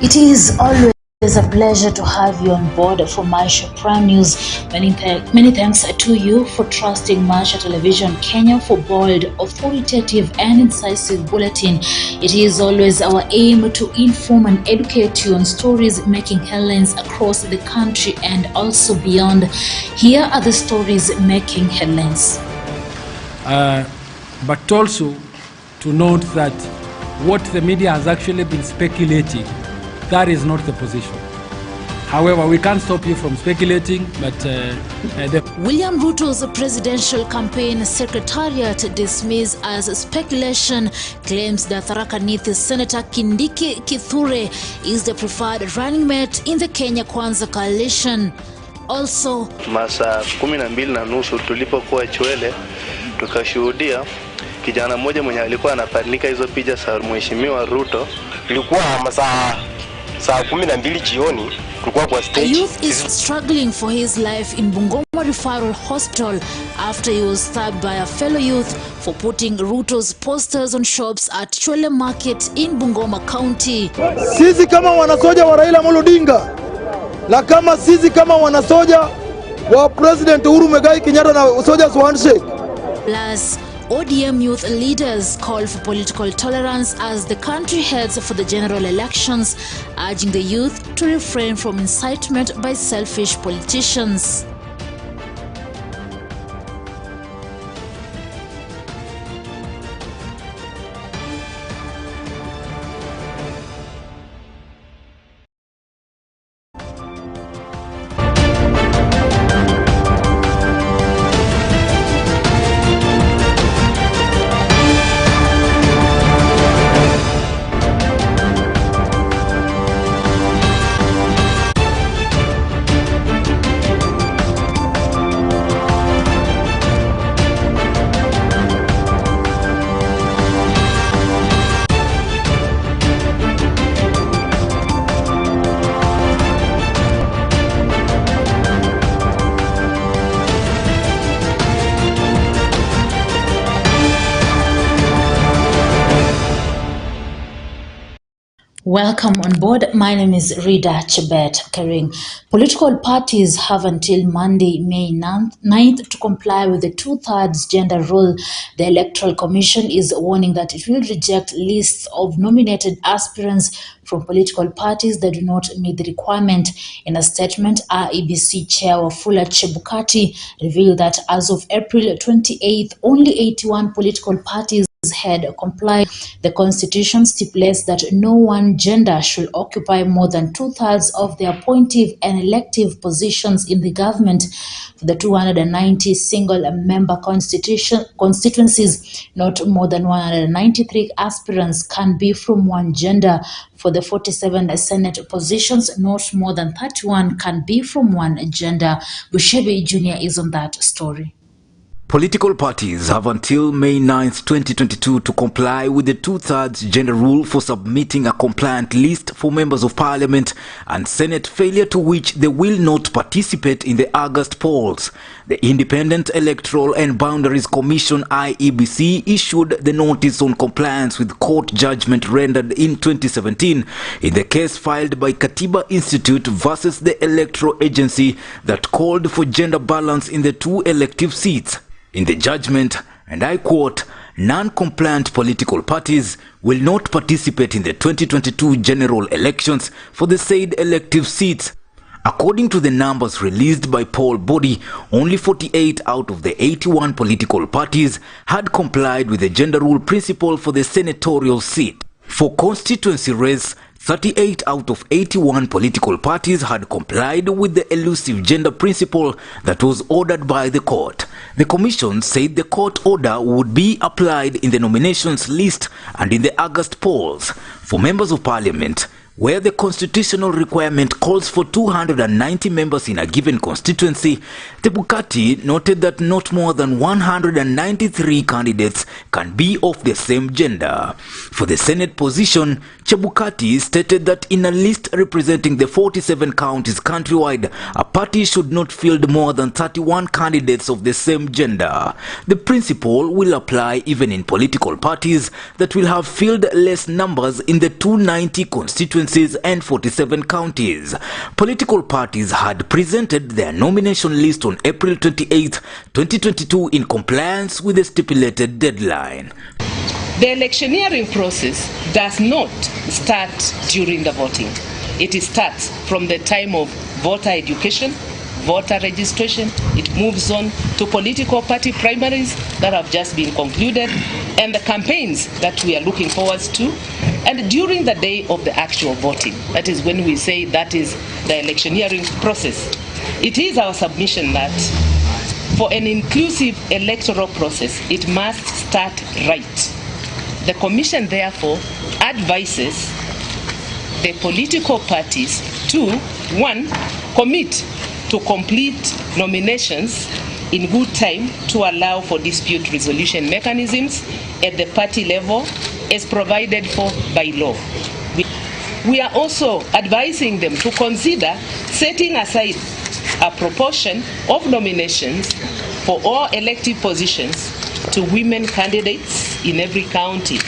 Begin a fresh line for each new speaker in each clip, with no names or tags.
It is always a pleasure to have you on board for Maisha Prime News. Many thanks to you for trusting Maisha Television Kenya for bold, authoritative and incisive bulletin. It is always our aim to inform and educate you on stories making headlines across the country and also beyond. Here are the stories making headlines.
But also to note that what the media has actually been speculating, that is not the position. However, we can't stop you from speculating, but
William Ruto's presidential campaign secretariat dismissed as speculation claims that Tharaka Nithi Senator Kindiki Kithure is the preferred running mate in the Kenya Kwanza coalition. Also,
masaa 12:30 tulipokuwa Chwele tukashuhudia kijana mmoja mwenye alikuwa anapanika hizo picha za Mheshimiwa Ruto.
Ilikuwa saa 12 jioni tulikuwa kwa stage.
A youth is struggling for his life in Bungoma Referral Hospital after he was stabbed by a fellow youth for putting Ruto's posters on shops at Chwele Market in Bungoma County.
Sisi kama wanasoja wa Raila Amolo Odinga na kama sisi kama wanasoja wa President Uhuru Muigai Kenyatta na Soldiers Handshake.
Plus, ODM youth leaders call for political tolerance as the country heads for the general elections, urging the youth to refrain from incitement by selfish politicians. Welcome on board. My name is Rida Chebet Kering. Political parties have until Monday, May 9th to comply with the 2/3 gender rule. The Electoral Commission is warning that it will reject lists of nominated aspirants from political parties that do not meet the requirement. In a statement, IEBC Chair Wafula Chebukati revealed that as of April 28th, only 81 political parties had complied. The Constitution stipulates that no one gender should occupy more than 2/3 of the appointive and elective positions in the government. For the 290 single-member constituencies, not more than 193 aspirants can be from one gender. For the 47 Senate positions, not more than 31 can be from one gender. Bushebi Jr. is on that story.
Political parties have until May 9th, 2022 to comply with the 2/3 gender rule for submitting a compliant list for members of parliament and Senate, failure to which they will not participate in the August polls. The Independent Electoral and Boundaries Commission IEBC issued the notice on compliance with court judgment rendered in 2017 in the case filed by Katiba Institute versus the Electoral Agency that called for gender balance in the 2 elective seats. In the judgment, and I quote, non-compliant political parties will not participate in the 2022 general elections for the said elective seats. According to the numbers released by poll body, only 48 out of the 81 political parties had complied with the gender rule principle for the senatorial seat. For constituency race, 38 out of 81 political parties had complied with the elusive gender principle that was ordered by the court. The commission said the court order would be applied in the nominations list and in the August polls. For members of parliament, where the constitutional requirement calls for 290 members in a given constituency, Chebukati noted that not more than 193 candidates can be of the same gender. For the Senate position, Chebukati stated that in a list representing the 47 counties countrywide, a party should not field more than 31 candidates of the same gender. The principle will apply even in political parties that will have filled less numbers in the 290 constituencies constituencies and 47 counties. Political parties had presented their nomination list on April 28, 2022 in compliance with the stipulated deadline.
The electioneering process does not start during the voting. It starts from the time of voter education, voter registration. It moves on to political party primaries that have just been concluded and the campaigns that we are looking forward to. And during the day of the actual voting, that is when we say that is the electioneering process. It is our submission that for an inclusive electoral process, it must start right. The Commission therefore advises the political parties to, 1, commit to complete nominations in good time to allow for dispute resolution mechanisms at the party level as provided for by law. We are also advising them to consider setting aside a proportion of nominations for all elective positions to women candidates in every county.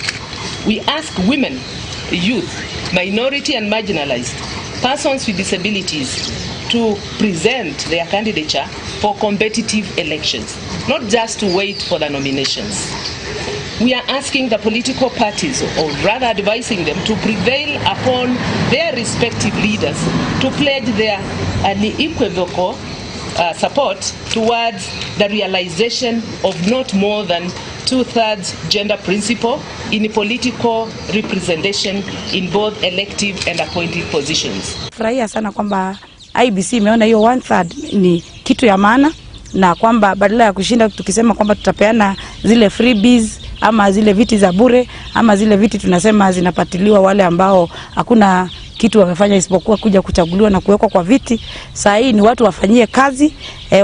We ask women, youth, minority and marginalized persons with disabilities to present their candidature for competitive elections, not just to wait for the nominations. We are asking the political parties, or rather advising them, to prevail upon their respective leaders to pledge their unequivocal support towards the realization of not more than 2/3 gender principle in political representation in both elective and appointed positions.
Furahia sana kwamba IBC imeona hiyo 1/3 ni kitu ya maana, na kwamba badala ya kushinda tukisema kwamba tutapeana zile freebies ama zile viti za bure ama zile viti tunasema zinapatiliwa wale ambao hakuna kitu wamefanya isipokuwa kuja kuchaguliwa na kuwekwa kwa viti. Saa hii ni watu wafanyie kazi,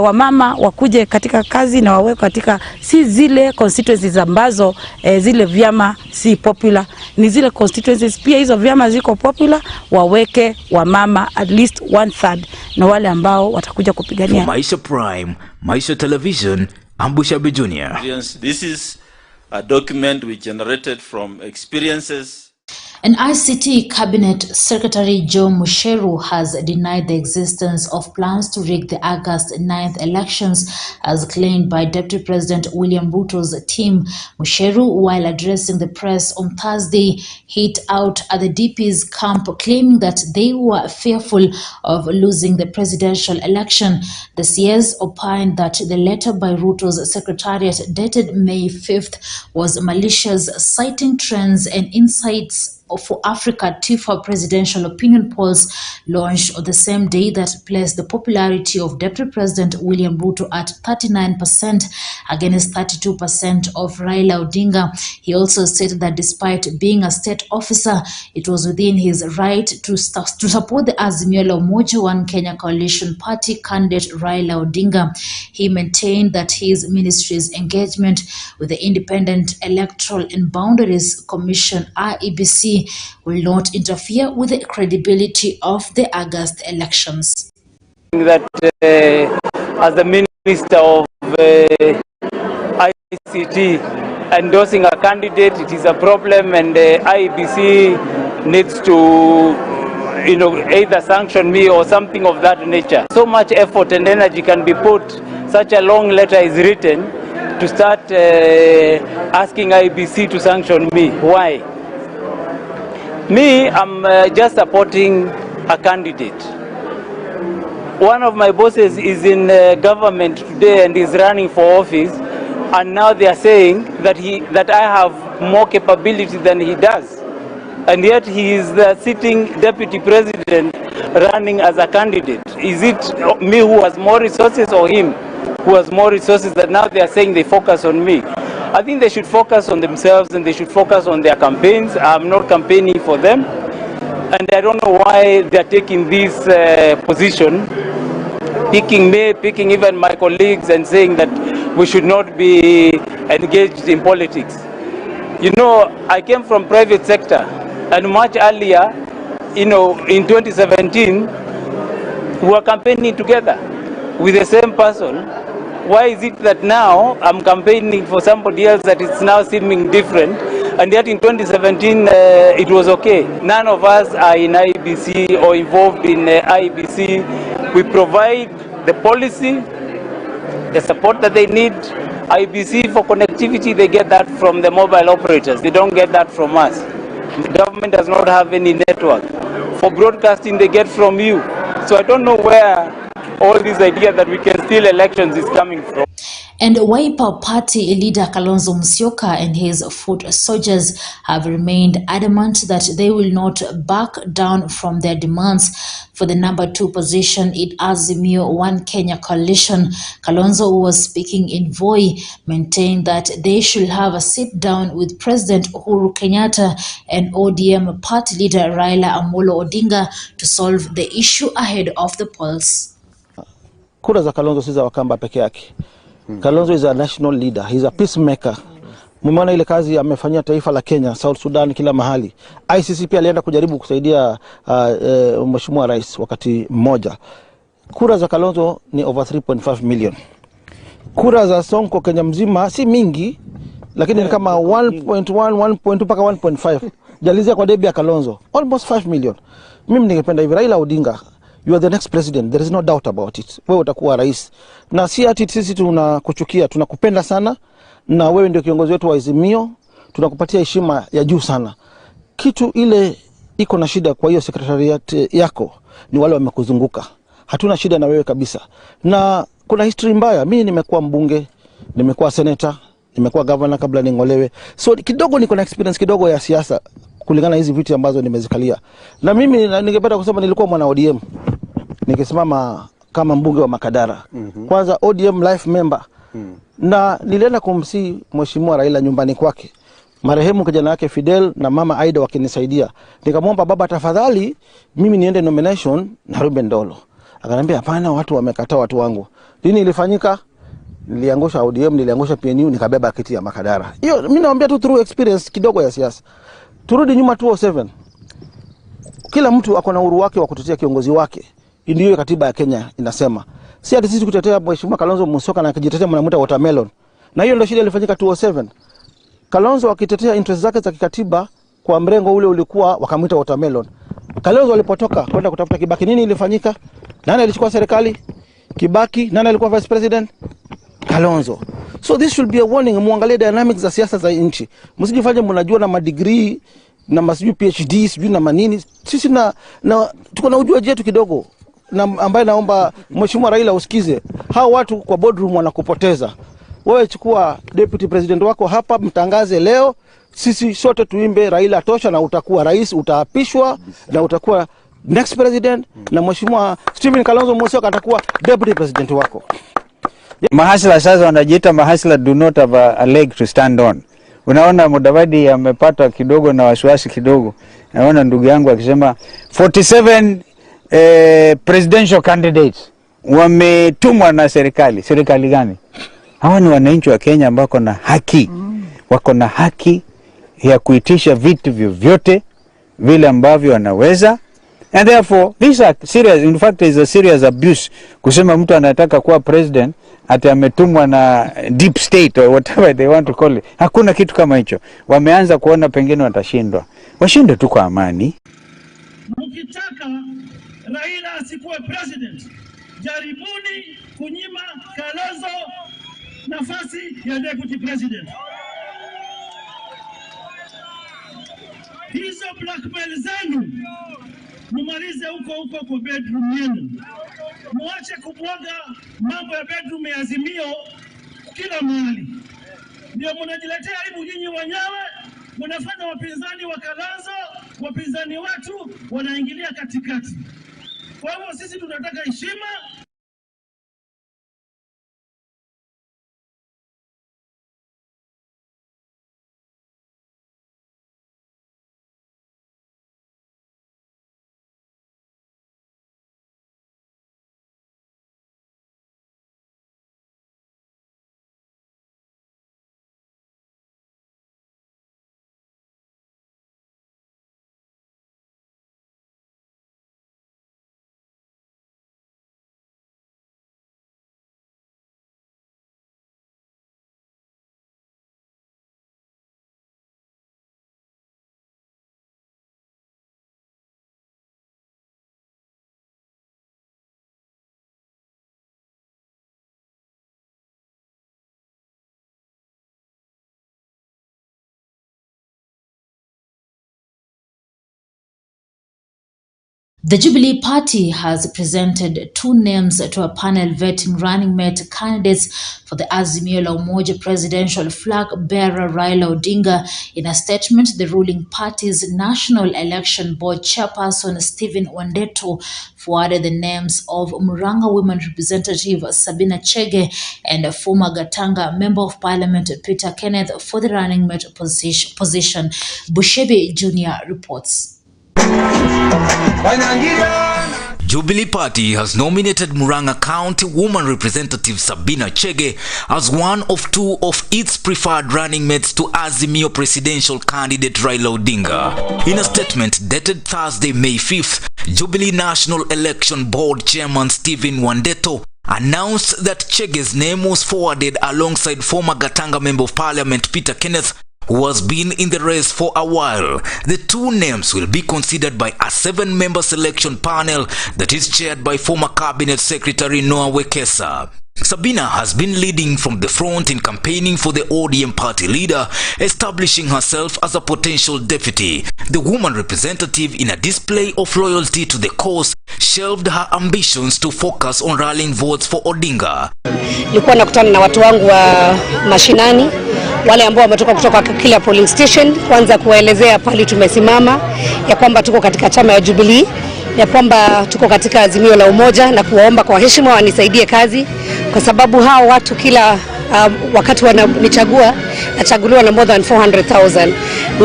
wamama wakuje katika kazi na wawe katika si zile constituencies ambazo zile vyama si popular, ni zile constituencies pia hizo vyama ziko popular, waweke wamama at least 1/3 na wale ambao watakuja kupigania.
Maisha Prime, Maisha Television, Ambushabe Junior.
This is a document we generated from experiences.
An ICT Cabinet Secretary Joe Musheru has denied the existence of plans to rig the August 9th elections as claimed by Deputy President William Ruto's team. Musheru, while addressing the press on Thursday, hit out at the DP's camp, claiming that they were fearful of losing the presidential election. The CS opined that the letter by Ruto's secretariat dated May 5th was malicious, citing trends and insights for Africa TIFA presidential opinion polls launched on the same day that placed the popularity of Deputy President William Ruto at 39% against 32% of Raila Odinga. He also stated that despite being a state officer, it was within his right to support the Azimio la Umoja One Kenya Coalition Party candidate Raila Odinga. He maintained that his ministry's engagement with the Independent Electoral and Boundaries Commission IEBC will not interfere with the credibility of the August elections.
That as the Minister of ICT endorsing a candidate, it is a problem, and the IEBC needs to either sanction me or something of that nature. So much effort and energy can be put, such a long letter is written to start asking IEBC to sanction me. Why? Me, I'm just supporting a candidate. One of my bosses is in government today and is running for office, and now they are saying that I have more capability than he does, and yet he is the sitting deputy president running as a candidate. Is it me who has more resources or him who has more resources that now they are saying they focus on me? I think they should focus on themselves and they should focus on their campaigns. I'm not campaigning for them, and I don't know why they are taking this position, picking me, picking even my colleagues, and saying that we should not be engaged in politics. You know, I came from private sector, and much earlier, in 2017, we were campaigning together with the same person. Why is it that now I'm campaigning for somebody else that is now seeming different, and yet in 2017 it was okay. None of us are in IBC or involved in IBC. We provide the policy, the support that they need. IBC for connectivity, they get that from the mobile operators. They don't get that from us. The government does not have any network. For broadcasting, they get from you. So I don't know where all this idea that we can steal elections is coming from.
And Wiper Party leader Kalonzo Musyoka and his foot soldiers have remained adamant that they will not back down from their demands for the number 2 position in Azimio One Kenya coalition. Kalonzo, who was speaking in Voi, maintained that they should have a sit-down with President Uhuru Kenyatta and ODM party leader Raila Amolo Odinga to solve the issue ahead of the polls.
Kura za Kalonzo si za Wakamba peke yake. Kalonzo is a national leader. He's a peacemaker. Mumeona ile kazi amefanyia taifa la Kenya, South Sudan, kila mahali. ICC pia alienda kujaribu kusaidia Mheshimiwa Rais wakati mmoja. Kura za Kalonzo ni over 3.5 million. Kura za Sonko Kenya mzima si mingi, lakini ni kama 1.1, 1.2 mpaka 1.5. Jalizia kwa debe ya Kalonzo, almost 5 million. Mimi ningependa hivi, Raila Odinga, you are the next president, there is no doubt about it. Wewe utakuwa rais. Na si ati sisi tunakuchukia, tunakupenda sana, na wewe ndio kiongozi wetu wa Azimio, tunakupatia heshima ya juu sana. Kitu ile iko na shida kwa hiyo secretariat yako ni wale wamekuzunguka. Hatuna shida na wewe kabisa. Na kuna history mbaya. Mimi nimekuwa mbunge, nimekuwa senator, nimekuwa governor kabla ningolewe. So kidogo niko na experience kidogo ya siasa kulingana hizi viti ambazo nimezikalia. Na mimi ningependa kusema nilikuwa mwana ODM. Nikisimama kama mbunge wa Makadara. Kwanza ODM life member. Na nilienda kumsi Mheshimiwa Raila nyumbani kwake. Marehemu kijana yake Fidel na mama Aida wakinisaidia. Nikamwomba baba, tafadhali mimi niende nomination na Ruben Dolo. Akaniambia hapana, watu wamekataa watu wangu. Nini ilifanyika? Niliangusha ODM, niliangusha PNU, nikabeba kiti ya Makadara. Hiyo mimi naambia tu through experience kidogo ya siasa. Turudi nyuma 2007. Kila mtu ako na uhuru wake wa kutetea kiongozi wake. Ndio katiba ya Kenya inasema. Si ati sisi kutetea Mheshimiwa Kalonzo Musyoka na kujitetea mnamuita watermelon. Na hiyo ndio shida ilifanyika 2007. Kalonzo akitetea interest zake za kikatiba kwa mrengo ule ulikuwa wakamuita watermelon. Kalonzo alipotoka kwenda kutafuta Kibaki, nini ilifanyika? Nani alichukua serikali? Kibaki. Nani alikuwa vice president? Kalonzo. So this should be a warning. Muangalie dynamics za siasa za nchi. Msijifanye mnajua na madegree na masiju PhD sijui na manini. Sisi na tuko na ujuaji wetu kidogo. Na ambaye naomba Mheshimiwa Raila usikize. Hao watu kwa boardroom wanakupoteza. Wewe chukua deputy president wako hapa, mtangaze leo, sisi sote tuimbe Raila tosha, na utakuwa rais, utaapishwa na utakuwa next president, na Mheshimiwa Stephen Kalonzo Musyoka atakuwa deputy president wako.
Mahasla sasa wanajiita mahasla do not have a leg to stand on. Unaona Mudavadi amepata kidogo na wasiwasi kidogo. Naona ndugu yangu akisema 47 presidential candidates wametumwa na serikali. Serikali gani? Hawa ni wananchi wa Kenya ambao wako na haki. Wako na haki ya kuitisha vitu vyovyote vile ambavyo wanaweza. And therefore, these are serious, in fact is a serious abuse kusema mtu anataka kuwa president ati ametumwa na deep state or whatever they want to call it. Hakuna kitu kama hicho. Wameanza kuona pengine watashindwa. Washinde tu kwa amani.
Mkitaka Raila asikuwe president, jaribuni kunyima Kalonzo nafasi ya deputy president. Hizo blackmail zenu mumalize huko kwa bedroom yenu. Muache kumwaga mambo ya bedroom ya Azimio kila mahali. Ndio mnajiletea aibu nyinyi wenyewe, mnafanya wapinzani wa Kalonzo, wapinzani watu wanaingilia katikati. Kwa hivyo sisi tunataka heshima.
The Jubilee Party has presented 2 names to a panel vetting running mate candidates for the Azimio la Umoja presidential flag bearer Raila Odinga. In a statement, the ruling party's National Election Board chairperson Stephen Wandeto forwarded the names of Murang'a Women Representative Sabina Chege and former Gatanga Member of Parliament Peter Kenneth for the running mate position. Bushebe Jr. reports.
Jubilee Party has nominated Murang'a County Woman Representative Sabina Chege as one of 2 of its preferred running mates to Azimio presidential candidate Raila Odinga. In a statement dated Thursday, May 5th, Jubilee National Election Board Chairman Stephen Wandeto announced that Chege's name was forwarded alongside former Gatanga Member of Parliament Peter Kenneth, who has been in the race for a while. The 2 names will be considered by a 7-member selection panel that is chaired by former Cabinet Secretary Noah Wekesa. Sabina has been leading from the front in campaigning for the ODM party leader, establishing herself as a potential deputy. The woman representative, in a display of loyalty to the cause, shelved her ambitions to focus on rallying votes for Odinga.
Nilikuwa nakutana na watu wangu wa mashinani, wale ambao wametoka kutoka kila polling station, kwanza kuwaelezea pale tumesimama, ya kwamba tuko katika chama ya Jubilee, ya kwamba tuko katika Azimio la Umoja, na kuwaomba kwa heshima wanisaidie kazi, kwa sababu hao watu kila wakati wananichagua, nachaguliwa na more than 400,000,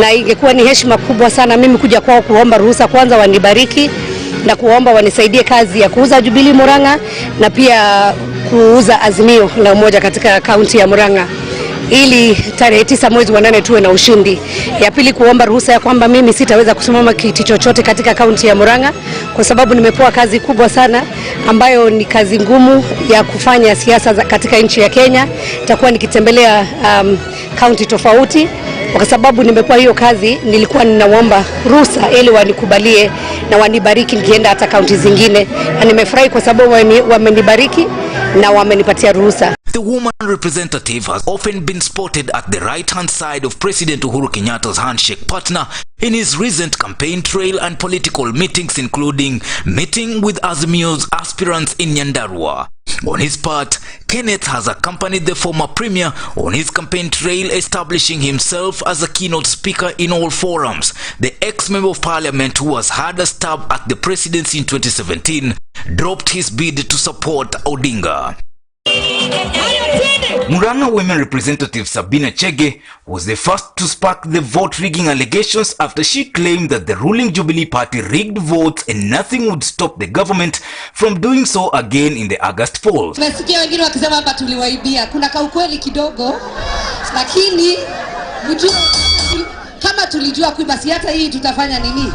na ingekuwa ni heshima kubwa sana mimi kuja kwao kuomba ruhusa kwanza wanibariki na kuomba wanisaidie kazi ya kuuza Jubilee Murang'a na pia kuuza Azimio la Umoja katika kaunti ya Murang'a, ili tarehe 9 mwezi wa 8 tuwe na ushindi. Ya pili, kuomba ruhusa ya kwamba mimi sitaweza kusimama kiti chochote katika kaunti ya Murang'a kwa sababu nimepewa kazi kubwa sana ambayo ni kazi ngumu ya kufanya siasa katika nchi ya Kenya. Nitakuwa nikitembelea kaunti tofauti. Kwa sababu nimepewa hiyo kazi, nilikuwa ninaomba ruhusa ili wanikubalie na wanibariki nikienda hata kaunti zingine, na nimefurahi kwa sababu wamenibariki na wamenipatia ruhusa.
The woman representative has often been spotted at the right-hand side of President Uhuru Kenyatta's handshake partner in his recent campaign trail and political meetings, including meeting with Azimio's aspirants in Nyandarua. On his part, Kenneth has accompanied the former premier on his campaign trail, establishing himself as a keynote speaker in all forums. The ex-member of parliament, who has had a stab at the presidency in 2017, dropped his bid to support Odinga. Murang'a Women Representative Sabina Chege was the first to spark the vote rigging allegations after she claimed that the ruling Jubilee Party rigged votes and nothing would stop the government from doing so again in the August polls.
Tumesikia wengine wakisema hapa tuliwaibia. Kuna kaukweli kidogo, lakini kama tulijua kuiba, si hata hii tutafanya nini?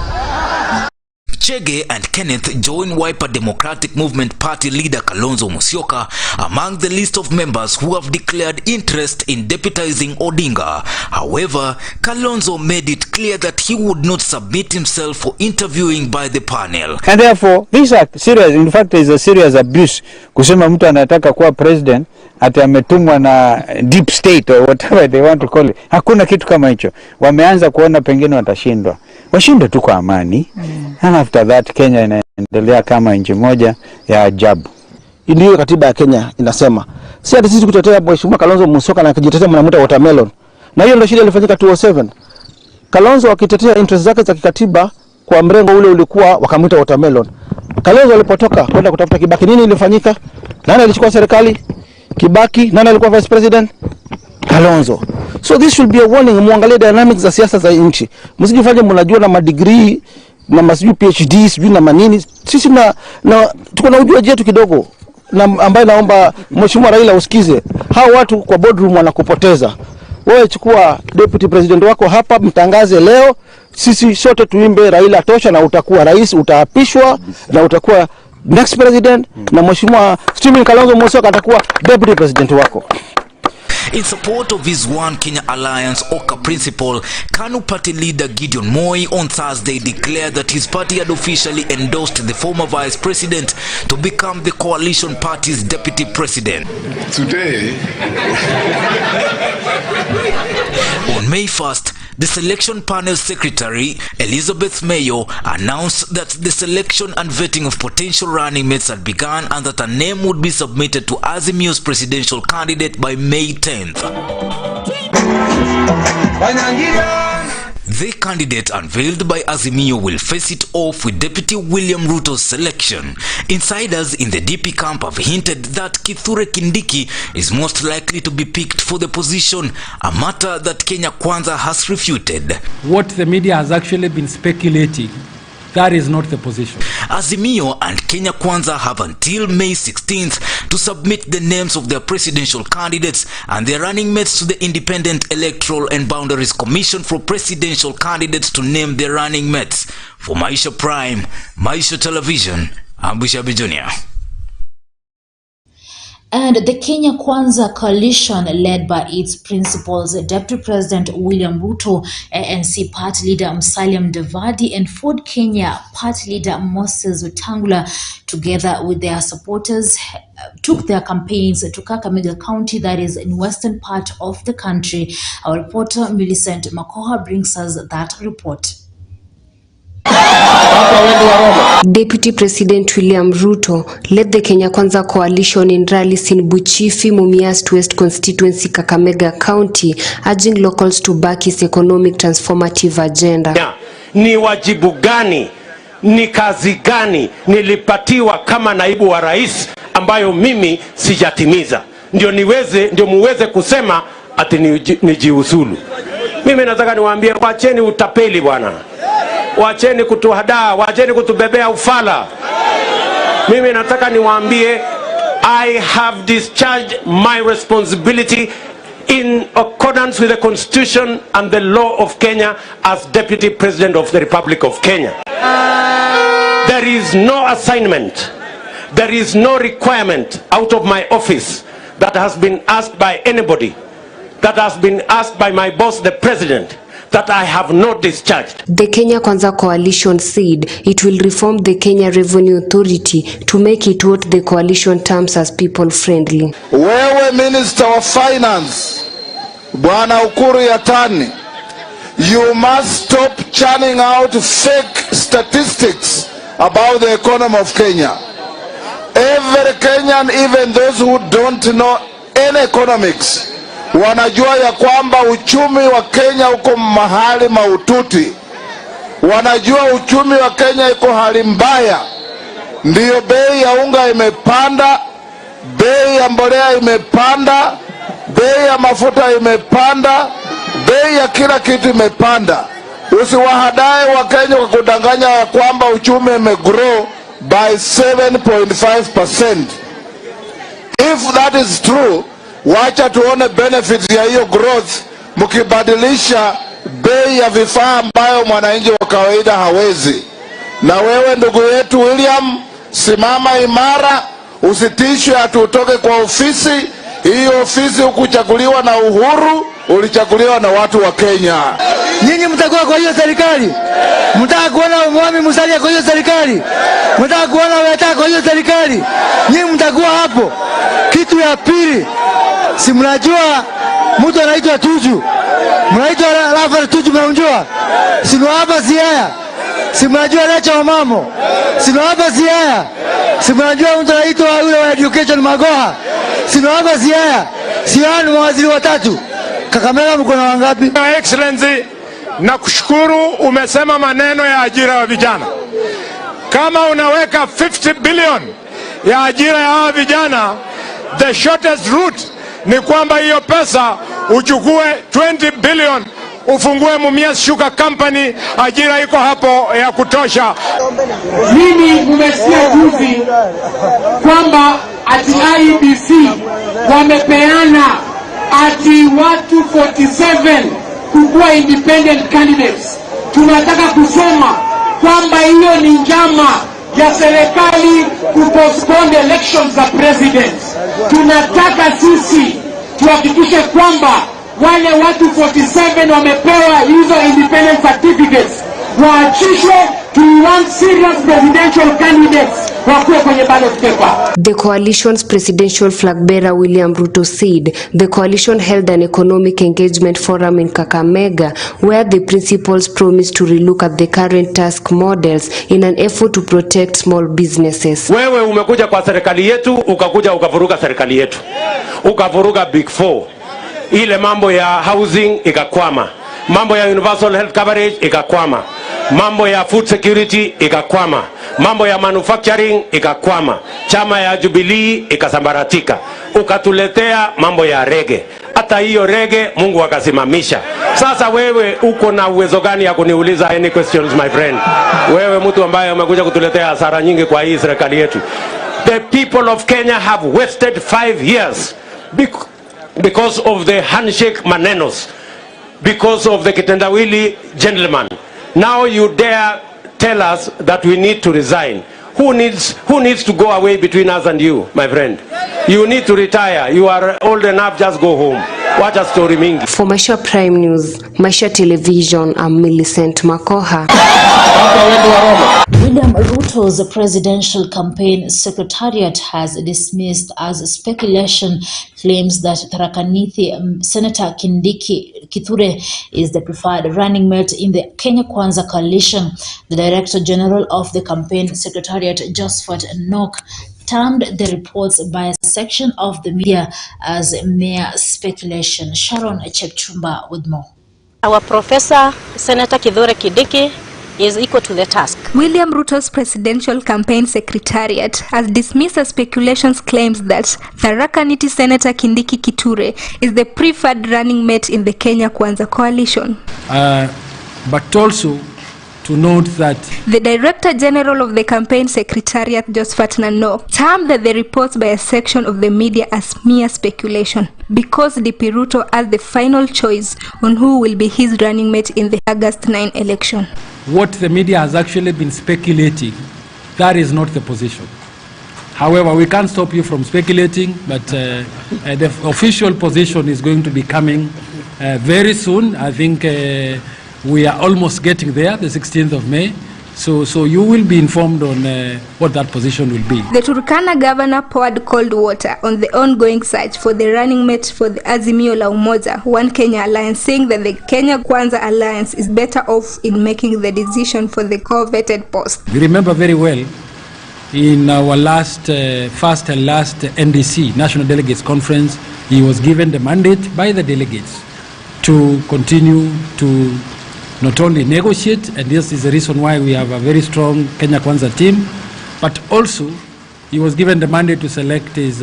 Chege and Kenneth join Wiper Democratic Movement Party leader Kalonzo Musyoka among the list of members who have declared interest in deputizing Odinga. However, Kalonzo made it clear that he would not submit himself for interviewing by the panel.
And therefore, these are serious, in fact, is a serious abuse. Kusema mtu anataka kuwa president ati ametumwa na deep state or whatever they want to call it. Hakuna kitu kama hicho. Wameanza kuona pengine watashindwa. Washinde tu kwa amani. And after that, Kenya inaendelea kama nchi moja ya ajabu.
Ndiyo katiba ya Kenya inasema. Si hata sisi kutetea Mheshimiwa Kalonzo Musyoka na kujitetea mnamuita watermelon. Na hiyo ndio shida ilifanyika 2007. Kalonzo akitetea interest zake za kikatiba kwa mrengo ule ulikuwa wakamuita watermelon. Kalonzo alipotoka kwenda kutafuta Kibaki, nini ilifanyika? Nani alichukua serikali? Kibaki. Nani alikuwa vice president? Kalonzo. So this should be a warning. Muangalie dynamics za siasa za nchi. Msijifanye mnajua na madegree na masibu PhD sijui na manini. Sisi na tuko na ujuaji wetu kidogo, na ambaye naomba Mheshimiwa Raila usikize. Hao watu kwa boardroom wanakupoteza. Wewe chukua deputy president wako hapa, mtangaze leo, sisi sote tuimbe Raila tosha, na utakuwa rais, utaapishwa na utakuwa next president, na Mheshimiwa Stephen Kalonzo Musyoka atakuwa deputy president wako.
In support of his One Kenya Alliance Oka principle, KANU party leader Gideon Moi on Thursday declared that his party had officially endorsed the former vice president to become the coalition party's deputy president.
Today,
on May 1st, The selection panel secretary, Elizabeth Mayo, announced that the selection and vetting of potential running mates had begun and that a name would be submitted to Azimio's presidential candidate by May 10th. The candidate unveiled by Azimio will face it off with Deputy William Ruto's selection. Insiders in the DP camp have hinted that Kithure Kindiki is most likely to be picked for the position, a matter that Kenya Kwanza has refuted.
What the media has actually been speculating, that is not the position.
Azimio and Kenya Kwanza have until May 16th to submit the names of their presidential candidates and their running mates to the Independent Electoral and Boundaries Commission for presidential candidates to name their running mates. For Maisha Prime, Maisha Television, I'm Bushabi Jr.
And the Kenya Kwanza coalition, led by its principals, Deputy President William Ruto, ANC Party Leader Musalia Mudavadi, and Ford Kenya Party Leader Moses Wetangula, together with their supporters, took their campaigns to Kakamega County, that is in western part of the country. Our reporter Millicent Makoha brings us that report.
Deputy President William Ruto led the Kenya Kwanza coalition in rallies in Buchifi, Mumias West constituency, Kakamega County, urging locals to back his economic transformative agenda.
Ni wajibu gani, ni kazi gani nilipatiwa kama naibu wa rais ambayo mimi sijatimiza? Ndio muweze kusema ati nijiuzulu. Mimi nataka niwaambie, wacheni utapeli bwana. Wacheni kutuhadaa, wacheni kutubebea ufala. Mimi nataka niwaambie, I have discharged my responsibility in accordance with the Constitution and the law of Kenya as Deputy President of the Republic of Kenya. There is no assignment, there is no requirement out of my office that has been asked by anybody, that has been asked by my boss, the President, that I have not discharged.
The Kenya Kwanza coalition said it will reform the Kenya Revenue Authority to make it what the coalition terms as people friendly.
Wewe Minister of Finance, Bwana Ukuru Yatani, you must stop churning out fake statistics about the economy of Kenya. Every Kenyan, even those who don't know any economics, wanajua ya kwamba uchumi wa Kenya uko mahali maututi. Wanajua uchumi wa Kenya uko hali mbaya. Ndiyo bei ya unga imepanda, bei ya mbolea imepanda, bei ya mafuta imepanda, bei ya kila kitu imepanda. Usiwahadae wa Kenya kwa kudanganya ya kwamba uchumi umegrow by 7.5%. If that is true, wacha tuone benefits ya hiyo growth mkibadilisha bei ya vifaa ambayo mwananchi wa kawaida hawezi. Na wewe ndugu yetu William, simama imara, usitishwe atutoke kwa ofisi. Hiyo ofisi ukuchaguliwa na Uhuru, ulichaguliwa na watu wa Kenya.
Nyinyi mtakuwa kwa hiyo serikali? Mtaka kuona Mwami Musalia kwa hiyo serikali? Mtaka kuona Wetangula kwa hiyo serikali? Nyinyi mtakuwa hapo. Kitu ya pili, si mnajua mtu anaitwa Tuju? Mnaitwa Rafa Tuju, mnamjua? Sino hapa Siaya. Si mnajua Lecha wa Mamo? Sino hapa Siaya. Si mnajua mtu anaitwa yule wa education Magoha? Sino hapa Siaya. Siaya ni mawaziri watatu. Kakamega mko na wangapi?
Your Excellency, nakushukuru, umesema maneno ya ajira ya vijana. Kama unaweka 50 billion ya ajira ya vijana, the shortest route ni kwamba hiyo pesa uchukue 20 billion ufungue Mumias Sugar Company, ajira iko hapo ya kutosha.
Mimi nimesikia juzi kwamba ati IBC wamepeana ati watu 47 kukuwa independent candidates. Tunataka kusema kwamba hiyo ni njama ya serikali kupostpone elections za president. Tunataka sisi tuhakikishe kwamba wale watu 47 wamepewa hizo independent certificates waachishwe, We want serious presidential candidates wakuwe kwenye ballot paper.
The coalition's presidential flag bearer William Ruto said the coalition held an economic engagement forum in Kakamega where the principals promised to relook at the current task models in an effort to protect small businesses.
Wewe umekuja kwa serikali yetu, ukavuruga serikali yetu. Ukavuruga Big Four. Ile mambo ya housing ikakwama. Mambo ya universal health coverage ikakwama. Mambo ya food security ikakwama. Mambo ya manufacturing ikakwama. Chama ya Jubilee ikasambaratika. Ukatuletea mambo ya rege. Hata hiyo rege Mungu akasimamisha. Sasa wewe uko na uwezo gani ya kuniuliza any questions, my friend? Wewe mtu ambaye umekuja kutuletea hasara nyingi kwa hii serikali yetu. The people of Kenya have wasted 5 years because of the handshake manenos, because of the kitendawili gentleman. Now you dare tell us that we need to resign. Who needs to go away between us and you, my friend? You need to retire. You are old enough, just go home. What a story mingi.
For Maisha Prime News, Maisha Television, I'm Millicent Makoha.
William Ruto's presidential campaign secretariat has dismissed as speculation claims that Tharaka Nithi Senator Kindiki Kithure is the preferred running mate in the Kenya Kwanza coalition. The Director General of the campaign secretariat, Josephat Nok, termed the reports by a section of the media as mere speculation. Sharon Chepchumba with more.
Our Professor Senator Kithure Kindiki is equal to the task.
William Ruto's presidential campaign secretariat has dismissed the speculations claims that Tharaka Nithi Senator Kindiki Kithure is the preferred running mate in the Kenya Kwanza coalition.
But also to note that
the Director General of the campaign secretariat, Josephat Nok, termed the reports by a section of the media as mere speculation because DP Ruto has the final choice on who will be his running mate in the August 9 election.
What the media has actually been speculating, that is not the position. However, we can't stop you from speculating, but the official position is going to be coming very soon. I think we are almost getting there, the 16th of May. So you will be informed on what that position will be.
The Turkana governor poured cold water on the ongoing search for the running mate for the Azimio la Umoja One Kenya Alliance, saying that the Kenya Kwanza Alliance is better off in making the decision for the coveted post.
We remember very well in our first and last NDC, National Delegates Conference, he was given the mandate by the delegates to continue to not only negotiate, and this is the reason why we have a very strong Kenya Kwanza team, but also he was given the mandate to select his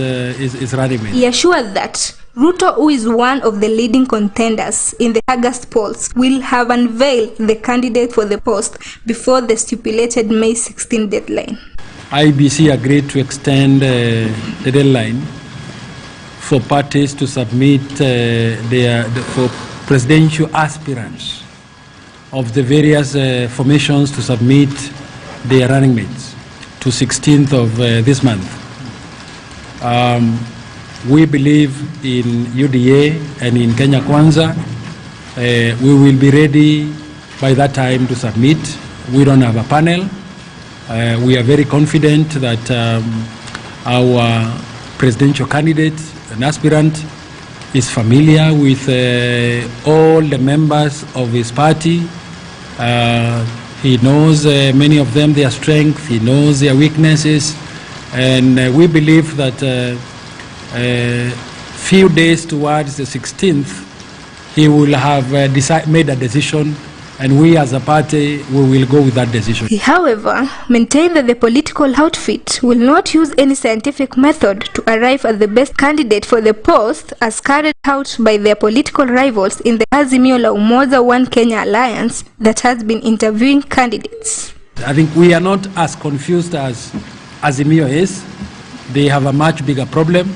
running mate.
He assured that Ruto, who is one of the leading contenders in the August polls, will have unveiled the candidate for the post before the stipulated May 16 deadline.
IBC agreed to extend the deadline for parties to submit for presidential aspirants of the various formations to submit their running mates to 16th of this month. We believe in UDA and in Kenya Kwanza. We will be ready by that time to submit. We don't have a panel. We are very confident that our presidential candidate, an aspirant, is familiar with all the members of his party. He knows many of them, their strengths, he knows their weaknesses, and we believe that few days towards the 16th, he will have made a decision, and we as a party, we will go with that decision.
He, however, maintained that the political outfit will not use any scientific method to arrive at the best candidate for the post as carried out by their political rivals in the Azimio la Umoja One Kenya Alliance that has been interviewing candidates.
I think we are not as confused as Azimio is. They have a much bigger problem.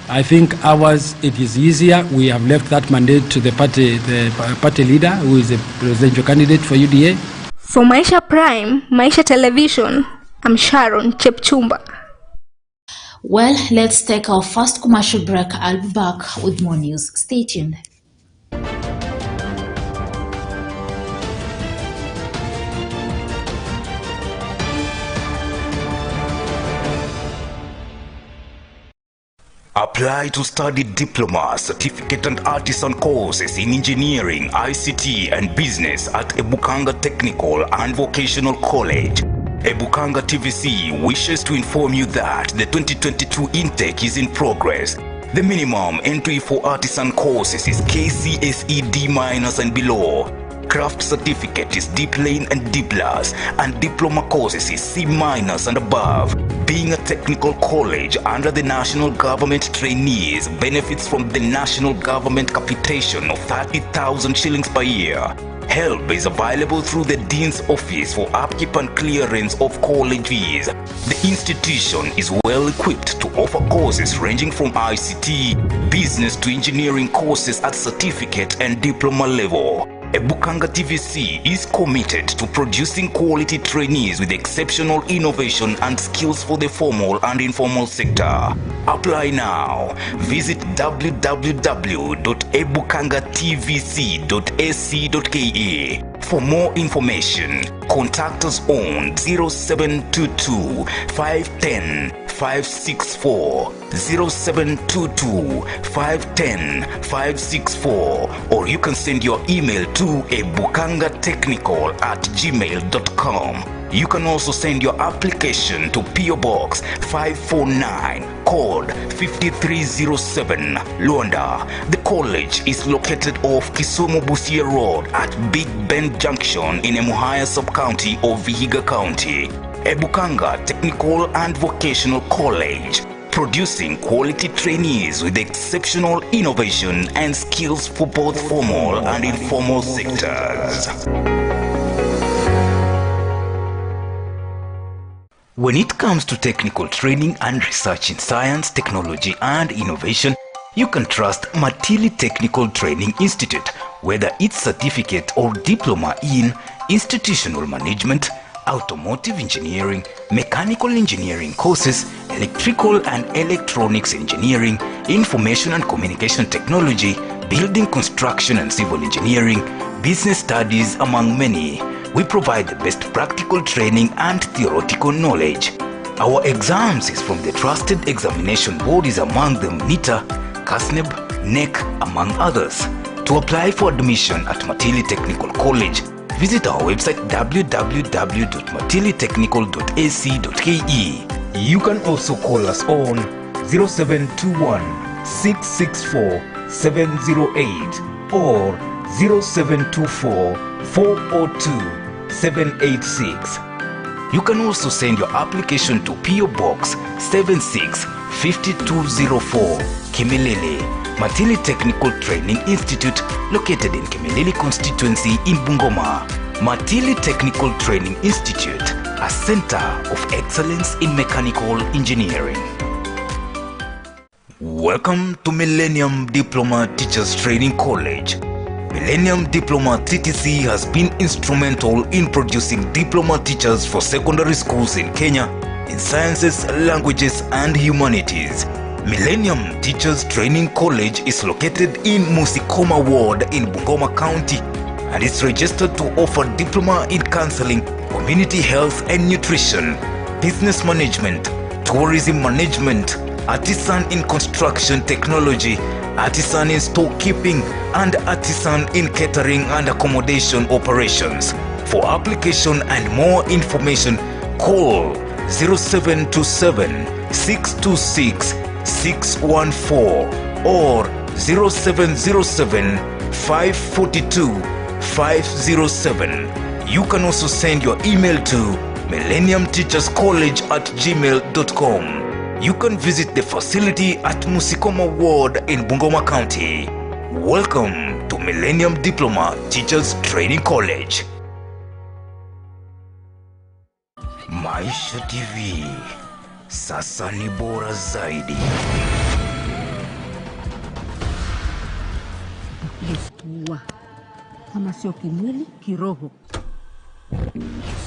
I think ours, it is easier. We have left that mandate to the party leader, who is the presidential candidate for UDA.
For Maisha Prime, Maisha Television, I'm Sharon Chepchumba.
Well, let's take our first commercial break. I'll be back with more news. Stay tuned.
Apply to study diploma, certificate and artisan courses in engineering, ICT and business at Ebukanga Technical and Vocational College. Ebukanga TVC wishes to inform you that the 2022 intake is in progress. The minimum entry for artisan courses is KCSE D- and below. Craft certificate is D plain and D+, and diploma courses is C- and above. Being a technical college under the national government, trainees benefits from the national government capitation of 30,000 shillings per year. Help is available through the Dean's Office for upkeep and clearance of college fees. The institution is well equipped to offer courses ranging from ICT, business to engineering courses at certificate and diploma level. Ebukanga TVC is committed to producing quality trainees with exceptional innovation and skills for the formal and informal sector. Apply now. Visit www.ebukangatvc.ac.ke. For more information, contact us on 0722 510 564, 0722 510 564, or you can send your email to ebukangatechnical@gmail.com. You can also send your application to PO Box 549, code 5307, Luanda. The college is located off Kisumu Busia Road at Big Bend Junction in Emuhaya Sub-County of Vihiga County. Ebukanga Technical and Vocational College, producing quality trainees with exceptional innovation and skills for both formal and informal sectors. When it comes to technical training and research in science, technology and innovation, you can trust Matili Technical Training Institute, whether it's certificate or diploma in institutional management, automotive engineering, mechanical engineering courses, electrical and electronics engineering, information and communication technology, building construction and civil engineering, business studies, among many. We provide the best practical training and theoretical knowledge. Our exams is from the trusted examination bodies, among them NITA, CASNEB, NEC, among others. To apply for admission at Matili Technical College, visit our website www.matilitechnical.ac.ke. You can also call us on 0721 664 708 or 0724 402 786. You can also send your application to PO Box 765204, Kimilili, Matili Technical Training Institute, located in Kimilili constituency in Bungoma. Matili Technical Training Institute, a center of excellence in mechanical engineering. Welcome to Millennium Diploma Teachers Training College. Millennium Diploma TTC has been instrumental in producing diploma teachers for secondary schools in Kenya in sciences, languages, and humanities. Millennium Teachers Training College is located in Musikoma Ward in Bungoma County and is registered to offer diploma in counseling, community health and nutrition, business management, tourism management, artisan in construction technology, artisan in storekeeping, and artisan in catering and accommodation operations. For application and more information, call 0727 626 614 or 0707 542 507. You can also send your email to millenniumteacherscollege@gmail.com. You can visit the facility at Musikoma Ward in Bungoma County. Welcome to Millennium Diploma Teachers Training College. Maisha TV, sasa ni bora zaidi.
Kama sio kimwili, kiroho.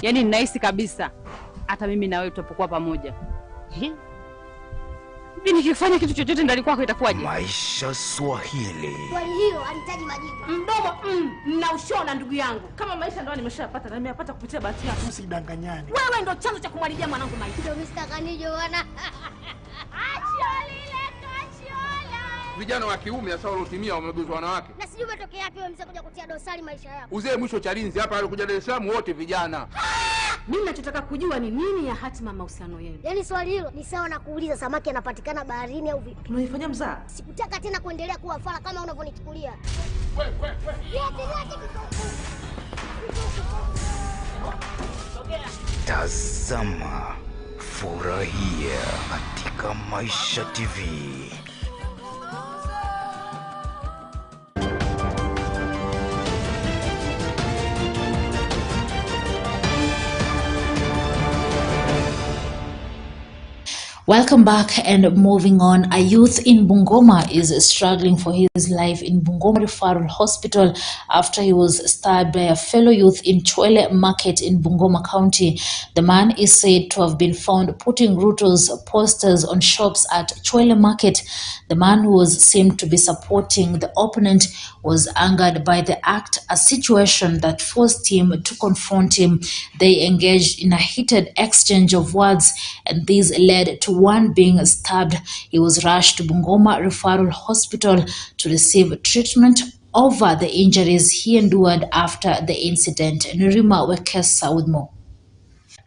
Yaani ninahisi kabisa hata mimi na wewe tutapokuwa pamoja. Hivi nikifanya kitu chochote ndani kwako itakuwaje?
Maisha Swahili.
Kwa hiyo anahitaji majibu.
Mdomo na ushona ndugu yangu. Kama maisha ndio nimeshapata na nimeyapata kupitia bahati yako.
Usidanganyane.
Wewe ndio chanzo cha kumharibia mwanangu maisha.
Ndio Mr. Kanijo bwana.
Achia lile kachi.
vijana wa kiume hasa waliotimia wameguzwa wanawake.
Na sijui umetokea wapi wewe mzee kuja kutia dosari maisha yako.
Uzee mwisho Chalinzi hapa alikuja Dar es Salaam wote vijana.
Mimi nachotaka kujua ni nini ya hatima mahusiano yenu.
Yaani swali hilo ni sawa na kuuliza samaki anapatikana baharini au vipi?
Unaifanya mzaa?
Sikutaka tena kuendelea kuwa fala kama unavyonichukulia.
Tazama, furahia katika Maisha TV.
Welcome back, and moving on. A youth in Bungoma is struggling for his life in Bungoma Referral Hospital after he was stabbed by a fellow youth in Chwele Market in Bungoma County. The man is said to have been found putting Ruto's posters on shops at Chwele Market. The man, who was seen to be supporting the opponent, was angered by the act, a situation that forced him to confront him. They engaged in a heated exchange of words, and this led to one being stabbed. He was rushed to Bungoma Referral Hospital to receive treatment over the injuries he endured after the incident. Nurima Wekesa with more.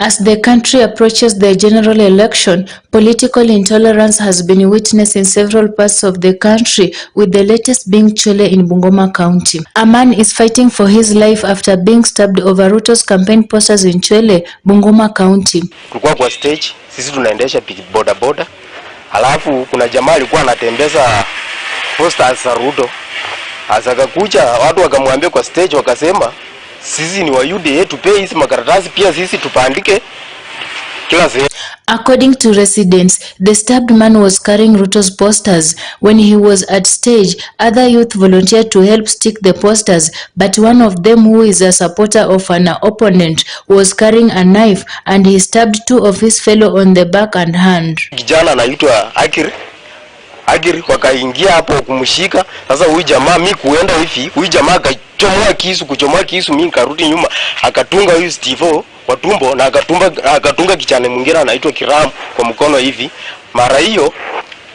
As the country approaches the general election, political intolerance has been witnessed in several parts of the country, with the latest being Chwele in Bungoma County. A man is fighting for his life after being stabbed over Ruto's campaign posters in Chwele, Bungoma County.
Tulikuwa kwa stage, sisi tunaendesha boda boda. Alafu kuna jamaa alikuwa anatembeza posters za Ruto. Asakakuja watu wakamwambia kwa stage, wakasema sisi ni wa UDA, tupe hizi makaratasi pia sisi tupandike kila sehemu.
According to residents, the stabbed man was carrying Ruto's posters. When he was at stage, other youth volunteered to help stick the posters, but one of them, who is a supporter of an opponent, was carrying a knife and he stabbed two of his fellow on the back and hand.
Kijana anaitwa Agiri wakaingia hapo kumshika. Sasa huyu jamaa, mimi kuenda hivi, huyu jamaa kuchomoa kisu, mimi nikarudi nyuma, akatunga huyu Steve kwa tumbo na akatunga kichane mwingine anaitwa Kiram kwa mkono hivi. Mara hiyo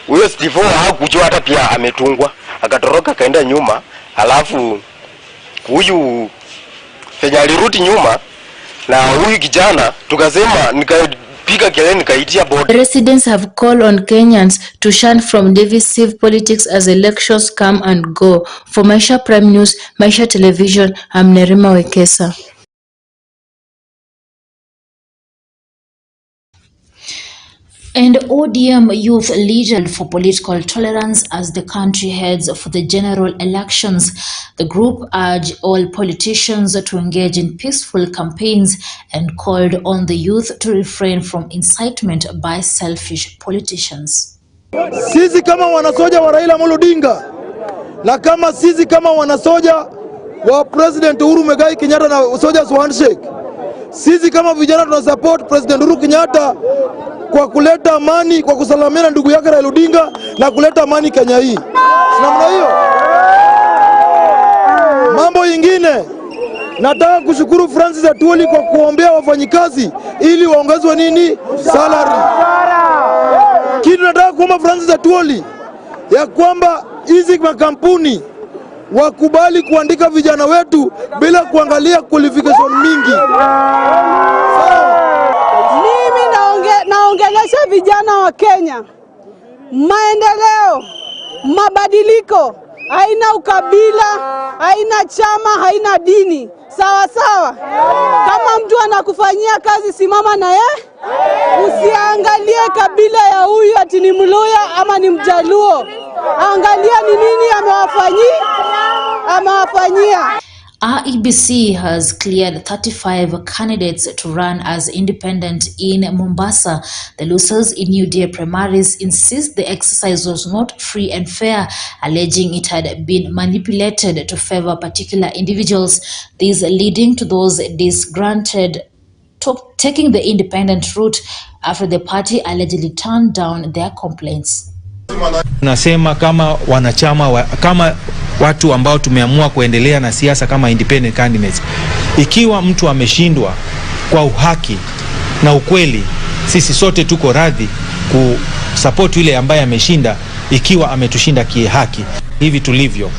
huyo Steve hakujua hata pia ametungwa, akatoroka kaenda nyuma. Alafu huyu fenya alirudi nyuma na huyu kijana, tukasema nikapiga kelele nikaitia board.
Residents have called on Kenyans to shun from divisive politics as elections come and go. For Maisha Prime News, Maisha Television, I'm Nerima Wekesa. And ODM youth leader for political tolerance as the country heads for the general elections. The group urged all politicians to engage in peaceful campaigns and called on the youth to refrain from incitement by selfish politicians.
Sisi kama wanasoja wa Raila Amolo Odinga na kama sisi kama wanasoja wa President Uhuru Muigai Kenyatta na Soldiers Handshake, sisi kama vijana tunasupport President Uhuru Kenyatta kwa kuleta amani, kwa kusalamiana ndugu yake Raila Odinga na kuleta amani Kenya hii. Namna hiyo. Mambo yingine, nataka kushukuru Francis Atwoli kwa kuombea wafanyikazi ili waongezwe nini? Salary. Kitu nataka kuomba Francis Atwoli ya kwamba hizi makampuni wakubali kuandika vijana wetu bila kuangalia qualification mingi.
Naongelesha vijana wa Kenya. Maendeleo, mabadiliko, haina ukabila, haina chama, haina dini. Sawa sawa. Kama mtu anakufanyia kazi, simama na yeye. Usiangalie kabila ya huyu ati ni Mluya ama ni Mjaluo. Angalia ni nini amewafanyia.
IEBC has cleared 35 candidates to run as independent in Mombasa. The losers in UDA primaries insist the exercise was not free and fair, alleging it had been manipulated to favor particular individuals. This leading to those disgruntled taking the independent route after the party allegedly turned down their complaints.
Nasema kama wanachama kama watu ambao tumeamua kuendelea na siasa kama independent candidates, ikiwa mtu ameshindwa kwa uhaki na ukweli, sisi sote tuko radhi kusupport yule ambaye ameshinda, ikiwa ametushinda kihaki. Hivi tulivyo,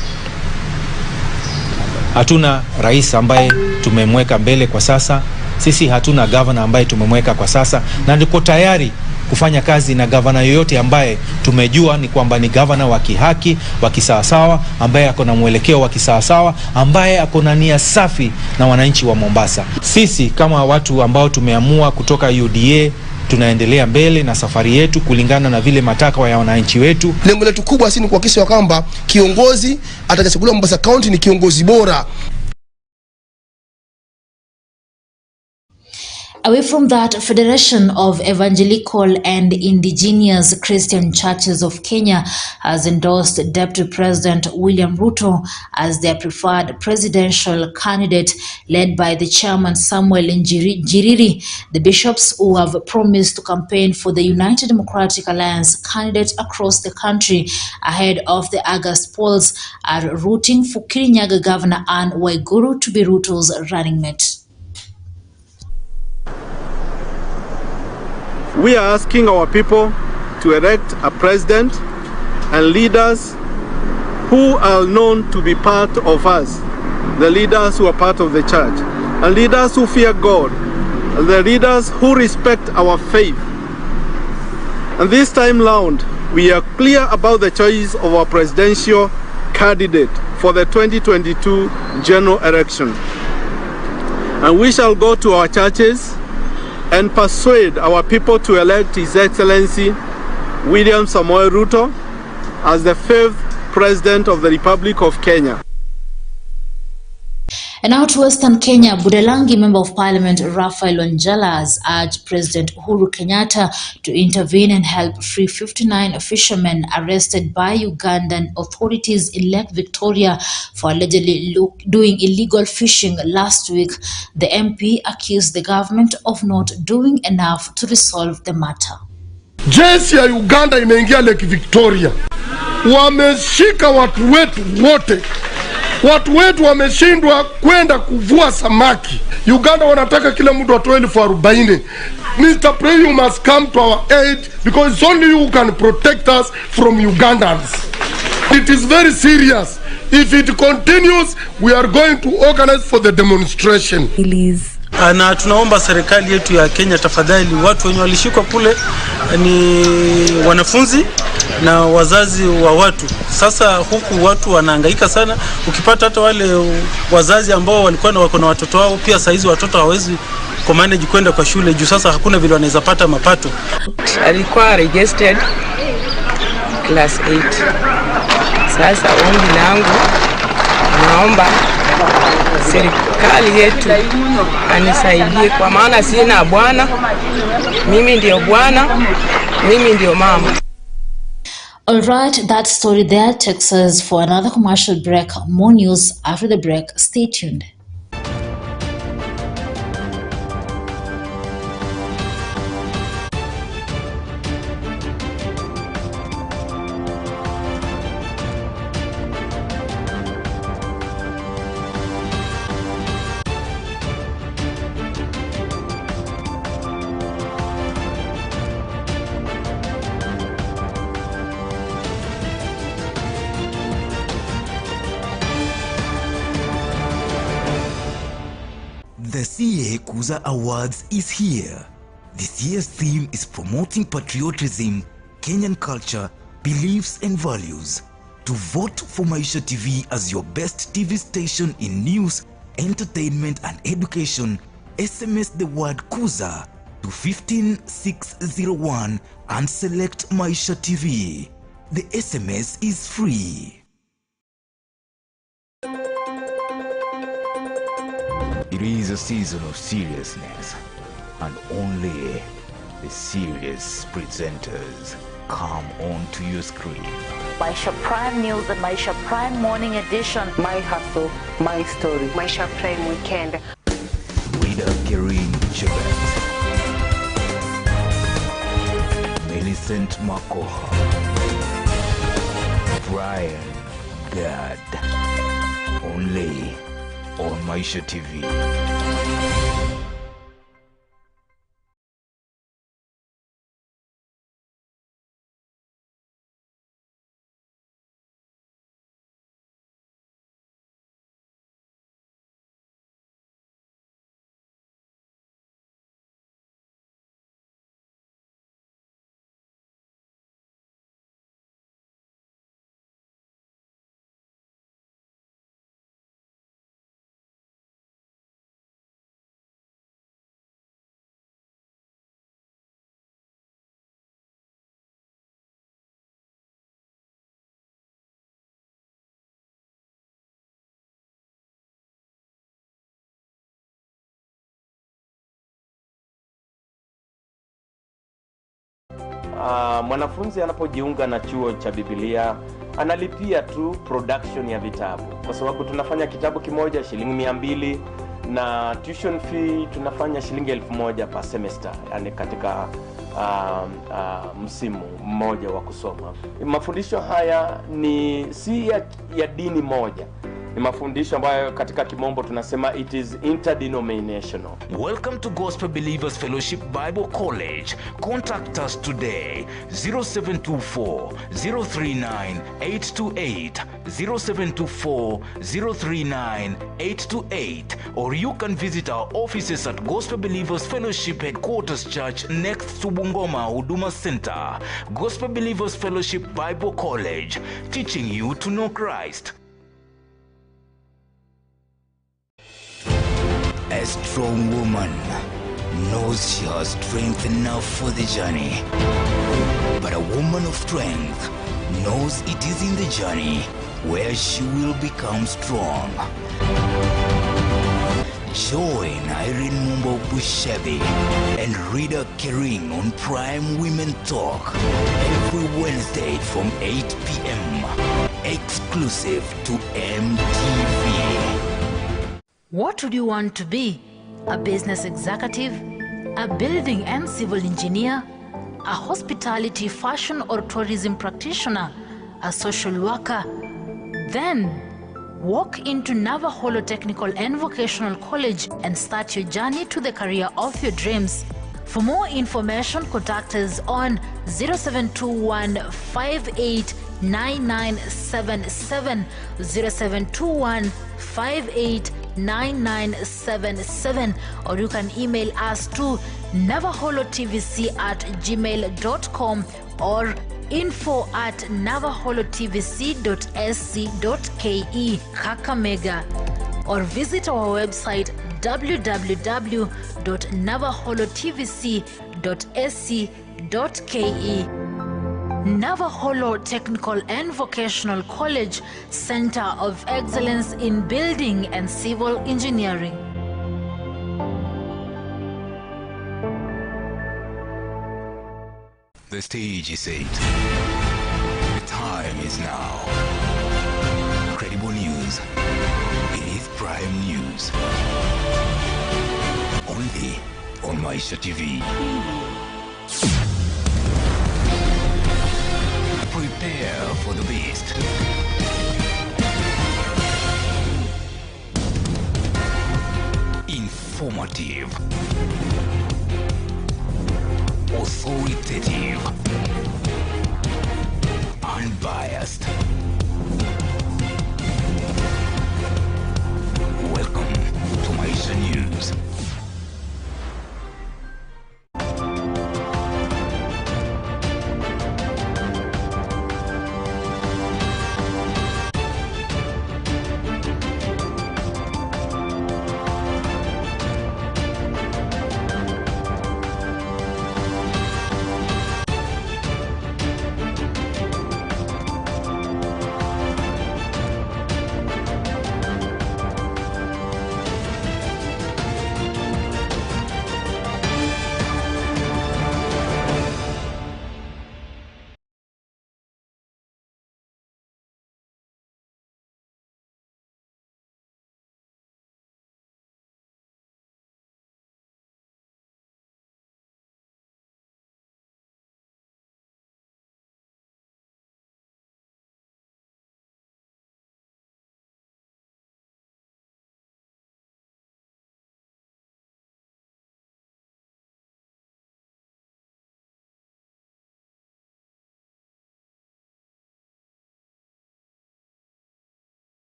hatuna rais ambaye tumemweka mbele kwa sasa. Sisi hatuna governor ambaye tumemweka kwa sasa, na niko tayari kufanya kazi na governor yoyote ambaye tumejua ni kwamba ni governor wa kihaki, wa kisawasawa, ambaye ako na mwelekeo wa kisawasawa, ambaye ako na nia safi na wananchi wa Mombasa. Sisi kama watu ambao tumeamua kutoka UDA tunaendelea mbele na safari yetu kulingana na vile matakwa ya wananchi wetu.
Lengo letu kubwa si ni kuhakikisha kwamba kiongozi atakayechaguliwa Mombasa County ni kiongozi bora.
Away from that, Federation of Evangelical and Indigenous Christian Churches of Kenya has endorsed Deputy President William Ruto as their preferred presidential candidate, led by the chairman Samuel Njiriri. The bishops, who have promised to campaign for the United Democratic Alliance candidates across the country ahead of the August polls, are rooting for Kirinyaga Governor Anne Waiguru to be Ruto's running mate.
We are asking our people to elect a president and leaders who are known to be part of us, the leaders who are part of the church, and leaders who fear God, and the leaders who respect our faith. And this time round, we are clear about the choice of our presidential candidate for the 2022 general election. And we shall go to our churches and persuade our people to elect His Excellency William Samoei Ruto as the 5th President of the Republic of Kenya.
And now to Western Kenya, Budalangi Member of Parliament Raphael Wanjala has urged President Uhuru Kenyatta to intervene and help free 59 fishermen arrested by Ugandan authorities in Lake Victoria for allegedly doing illegal fishing last week. The MP accused the government of not doing enough to resolve the matter.
Jeshi ya Uganda imeingia Lake Victoria. Wameshika watu wetu wote. Watu wetu wameshindwa kwenda kuvua samaki. Uganda wanataka kila mtu atoe 40,000. Mr. President, you must come to our aid because it's only you who can protect us from Ugandans. It is very serious. If it continues, we are going to organize for the demonstration.
Na tunaomba serikali yetu ya Kenya, tafadhali, watu wenye walishikwa kule ni wanafunzi na wazazi wa watu. Sasa huku watu wanahangaika sana. Ukipata hata wale wazazi ambao walikuwa wako na watoto wao, pia saizi watoto hawezi kumanage kwenda kwa shule juu sasa hakuna vile wanaweza pata mapato.
Alikuwa registered class 8. Sasa ombi langu, naomba serikali yetu anisaidie kwa maana sina bwana. Mimi ndio bwana, mimi ndio mama.
All right, that story there takes us for another commercial break. More news after the break. Stay tuned.
The CA Kuza Awards is here. This year's theme is promoting patriotism, Kenyan culture, beliefs and values. To vote for Maisha TV as your best TV station in news, entertainment and education, SMS the word Kuza to 15601 and select Maisha TV. The SMS is free.
It is a season of seriousness, and only the serious presenters come onto your screen.
Maisha Prime News and Maisha Prime Morning Edition. My hustle, my story. Maisha Prime Weekend.
Rida Kirin Chibet, Millicent Makoha, Brian Gad. Only on Maisha TV.
mwanafunzi anapojiunga na chuo cha Biblia analipia tu production ya vitabu, kwa sababu tunafanya kitabu kimoja shilingi 200 na tuition fee tunafanya shilingi 1000 per semester, yani katika msimu mmoja wa kusoma. Mafundisho haya ni si ya dini moja, ni mafundisho ambayo katika kimombo tunasema it is interdenominational.
Welcome to Gospel Believers Fellowship Bible College. Contact us today 0724 039 828 0724 039 828, or you can visit our offices at Gospel Believers Fellowship Headquarters Church next to Bungoma Huduma Center. Gospel Believers Fellowship Bible College, teaching you to know Christ.
A strong woman knows she has strength enough for the journey. But a woman of strength knows it is in the journey where she will become strong. Join Irene Mumbo Bushebi and Rita Kering on Prime Women Talk every Wednesday from 8 p.m. exclusive to MTV.
What would you want to be? A business executive? A building and civil engineer? A hospitality, fashion or tourism practitioner? A social worker? Then walk into Navaholo Technical and Vocational College and start your journey to the career of your dreams. For more information, contact us on 0721 589977, 0721 589977, or you can email us to navaholotvc@gmail.com or info@navaholotvc.sc.ke Kakamega, or visit our website www.navaholotvc.sc.ke. Navaholo Technical and Vocational College, Center of Excellence in Building and Civil Engineering.
The stage is set. The time is now. Credible news. It is Prime News. Only on Maisha TV. Prepare for the beast. Informative. Authoritative. Unbiased. Welcome to Maisha News.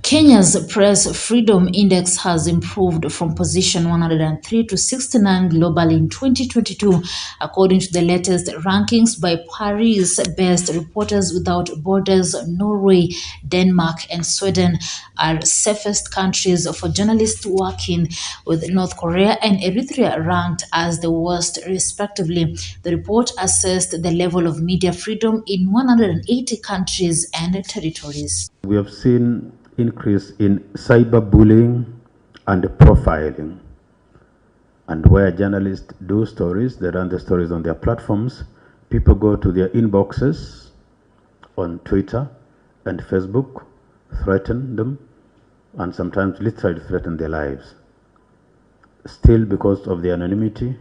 Kenya's Press Freedom Index has improved from position 103 to 69 globally in 2022, according to the latest rankings by Paris-based Reporters Without Borders. Norway, Denmark, and Sweden are safest countries for journalists working, with North Korea and Eritrea ranked as the worst, respectively. The report assessed the level of media freedom in 180 countries and territories.
We have seen
increase in cyberbullying and profiling. And where journalists do stories, they run the stories on their platforms, people go to their inboxes on Twitter and Facebook, threaten them, and sometimes literally threaten their lives. Still, because of the anonymity,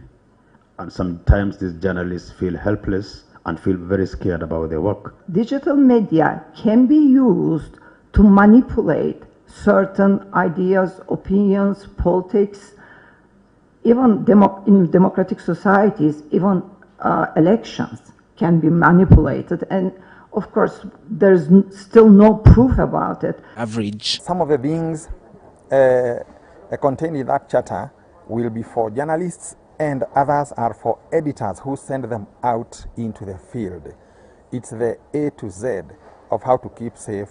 and sometimes these journalists feel helpless and feel very scared about their work.
Digital media can be used to manipulate certain ideas, opinions, politics, even in democratic societies, even elections can be manipulated. And of course, there's still no proof about it.
Average.
Some of the things contained in that charter will be for journalists, and others are for editors who send them out into the field. It's the A to Z of how to keep safe.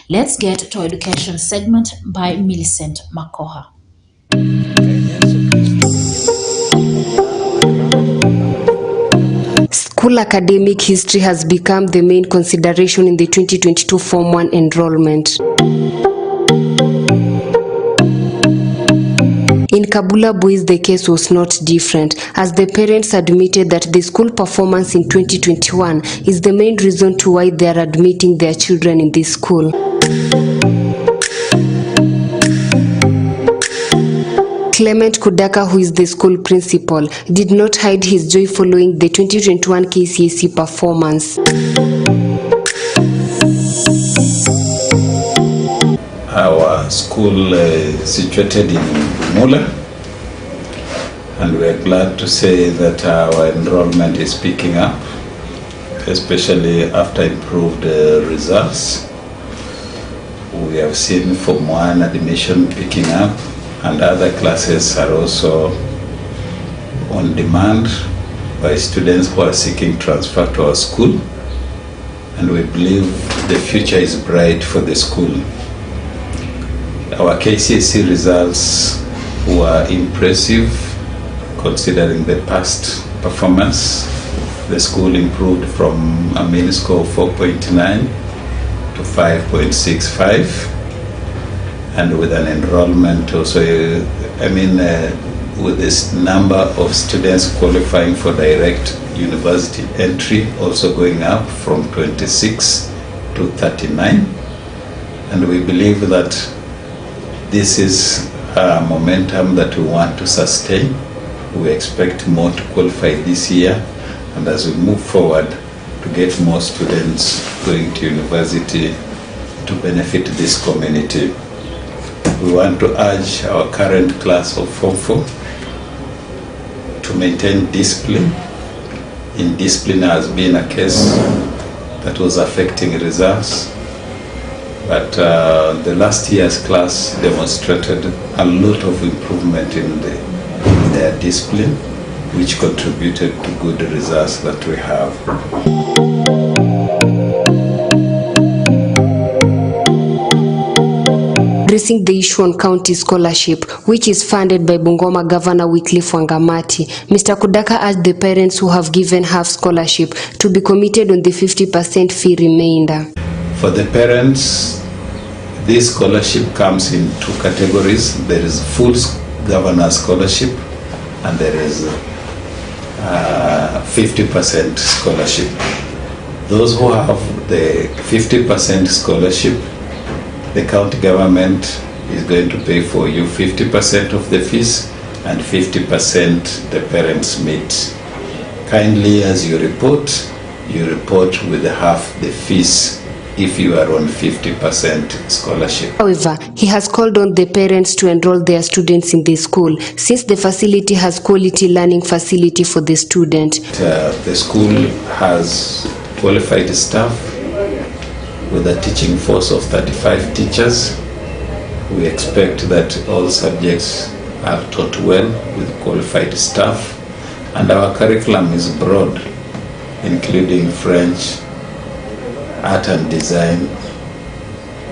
Let's get to education segment by Millicent Makoha.
School academic history has become the main consideration in the 2022 Form 1 enrollment. In Kabula Boys, the case was not different, as the parents admitted that the school performance in 2021 is the main reason to why they are admitting their children in this school. Clement Kudaka, who is the school principal, did not hide his joy following the 2021 KCSE performance.
Our school is situated in Bungoma, and we are glad to say that our enrollment is picking up, especially after improved results. We have seen Form 1 admission picking up, and other classes are also on demand by students who are seeking transfer to our school, and we believe the future is bright for the school. Our KCSE results were impressive considering the past performance. The school improved from a mean score of 4.9 to 5.65, and with an enrollment also, with this number of students qualifying for direct university entry also going up from 26 to 39. And we believe that this is a momentum that we want to sustain. We expect more to qualify this year, and as we move forward to get more students going to university to benefit this community. We want to urge our current class of Form 4 to maintain discipline. Indiscipline has been a case that was affecting results, but the last year's class demonstrated a lot of improvement in their discipline, which contributed to good results that we have.
Addressing the issue on county scholarship, which is funded by Bungoma Governor Wycliffe Wangamati, Mr. Kudaka urged the parents who have given half scholarship to be committed on the 50% fee remainder.
For the parents, this scholarship comes in two categories. There is full governor scholarship, and there is 50% scholarship. Those who have the 50% scholarship, the county government is going to pay for you 50% of the fees, and 50% the parents meet. Kindly, as you report with half the fees if you are on 50% scholarship.
However, he has called on the parents to enroll their students in the school, since the facility has quality learning facility for the student.
The school has qualified staff with a teaching force of 35 teachers. We expect that all subjects are taught well with qualified staff, and our curriculum is broad, including French, art and design,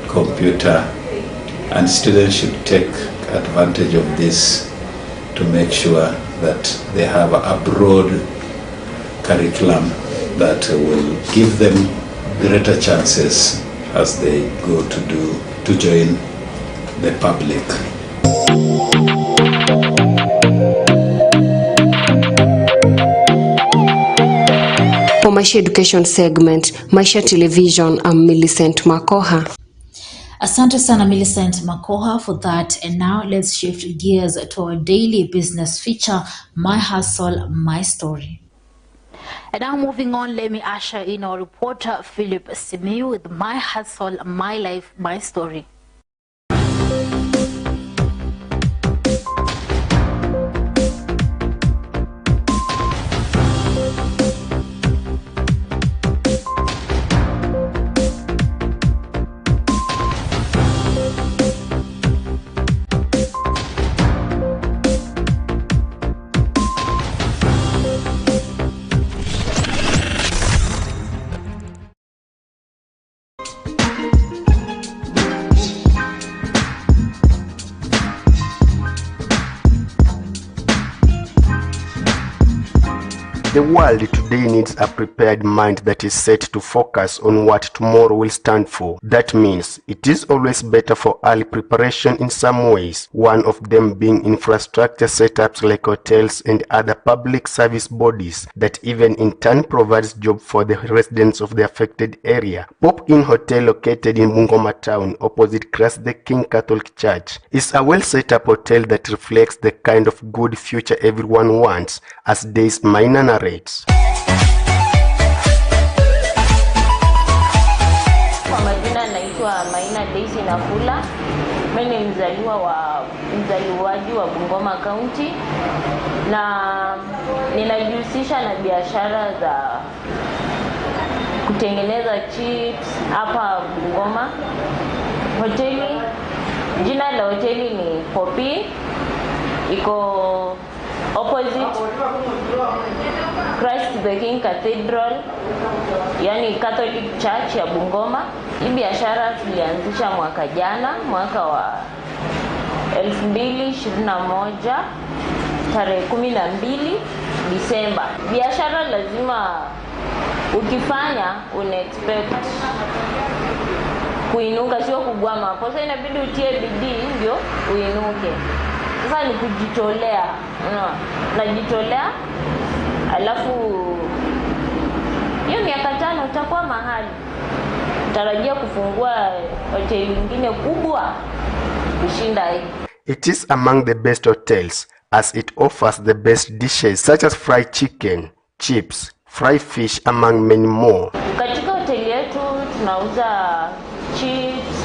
computer, and students should take advantage of this to make sure that they have a broad curriculum that will give them greater chances as they go to to join the public.
For Maisha Education segment, Maisha Television, I'm Millicent Makoha.
Asante sana Millicent Makoha for that. And now let's shift gears to our daily business feature, My Hustle, My Story. And now moving on, let me usher in our reporter Philip Simiyu with My Hustle, My Life, My Story.
The world today needs a prepared mind that is set to focus on what tomorrow will stand for. That means it is always better for early preparation in some ways, one of them being infrastructure setups like hotels and other public service bodies that even in turn provides job for the residents of the affected area. Pop-In Hotel, located in Bungoma town opposite Christ the King Catholic Church, is a well set up hotel that reflects the kind of good future everyone wants, as Days Maina narrates.
Kwa majina naitwa Maina Daisy Nafula. Mimi ni mzaliwaji wa Bungoma County na ninajihusisha na biashara za kutengeneza chips hapa Bungoma. Hoteli, jina la hoteli ni Pop-In, iko opposite Christ the King Cathedral, yani Catholic Church ya Bungoma. Hii biashara tulianzisha mwaka jana, mwaka wa 2021 tarehe 12 Disemba. Biashara lazima ukifanya expect kuinuka, sio kugwama. Kwa sababu inabidi utie bidii ndio uinuke. Sasa ni kujitolea, najitolea, alafu hiyo miaka 5 utakuwa mahali. Tarajia kufungua hoteli nyingine kubwa kushinda hii.
It is among the best hotels as it offers the best dishes such as fried chicken, chips, fried fish among many more.
Katika hoteli yetu tunauza chips,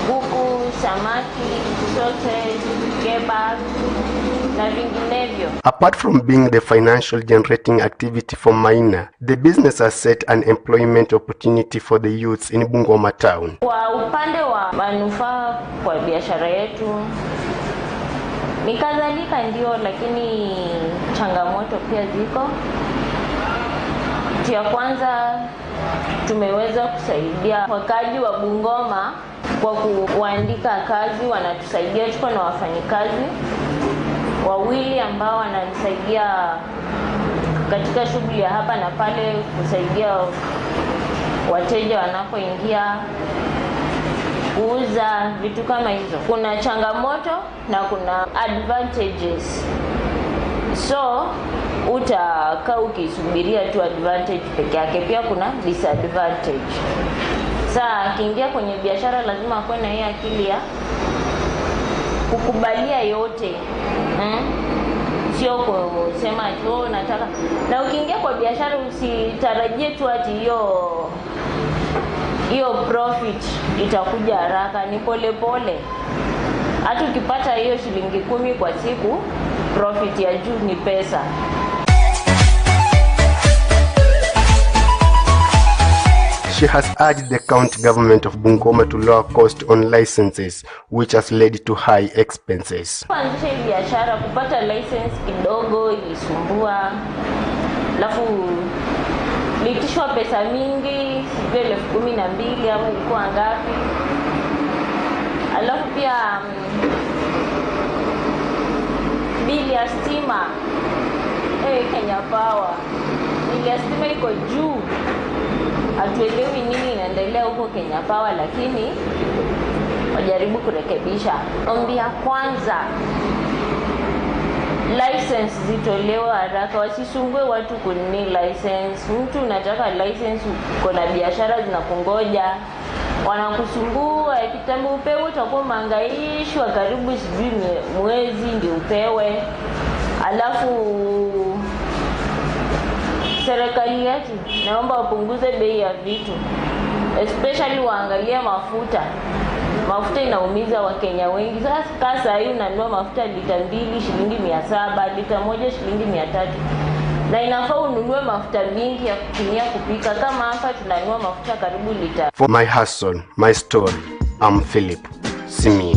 kuku, samaki, sausage, kebab na vinginevyo.
Apart from being the financial generating activity for Maina, the business has set an employment opportunity for the youths in Bungoma town.
Kwa upande wa manufaa kwa biashara yetu ni kadhalika ndio, lakini changamoto pia ziko. Ya kwanza, tumeweza kusaidia wakazi wa Bungoma kwa kuandika kazi, wanatusaidia. Tuko na wafanyikazi wawili ambao wananisaidia katika shughuli ya hapa na pale, kusaidia wateja wanapoingia, kuuza vitu kama hizo. Kuna changamoto na kuna advantages. So utakaa ukisubiria tu advantage peke yake, pia kuna disadvantage. Sasa akiingia kwenye biashara lazima akuwe na hii akili ya kukubalia yote. Sio kusema tu nataka. Na ukiingia kwa biashara usitarajie tu ati hiyo profit itakuja haraka, ni pole pole. Hata ukipata hiyo shilingi 10 kwa siku, profit ya juu ni pesa.
She has urged the county government of Bungoma to lower cost on licenses, which has led to high expenses.
Kuanzisha hii biashara, kupata license kidogo ilisumbua. Alafu litishwa pesa mingi, sivyo 12,000 au ilikuwa ngapi. Alafu pia bili ya stima, Kenya Power, bili ya stima iko juu. Hatuelewi nini inaendelea huko Kenya Power, lakini wajaribu kurekebisha. Ombi ya kwanza, license zitolewe haraka, wasisumbue watu kunini license. Mtu unataka license, uko na biashara zinakungoja, wanakusumbua. Kitambo upewe utakuwa mangaishwa karibu sijui mwezi ndio upewe. Alafu serikali yetu naomba wapunguze bei ya vitu, especially waangalie mafuta. Mafuta inaumiza Wakenya wengi. Sasa hii unanunua mafuta lita 2 shilingi 700, lita 1 shilingi 300. Na inafaa ununue mafuta mingi ya kutumia kupika. Kama hapa tunanunua mafuta karibu lita.
For my hustle, my story, I'm Philip Simi.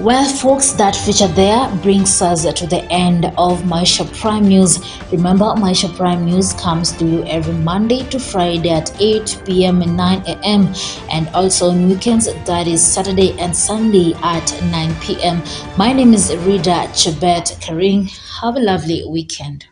Well, folks, that feature there brings us to the end of Maisha Prime News. Remember, Maisha Prime News comes to you every Monday to Friday at 8 p.m. and 9 a.m. and also on weekends, that is Saturday and Sunday at 9 p.m. My name is Rida Chebet Karing. Have a lovely weekend.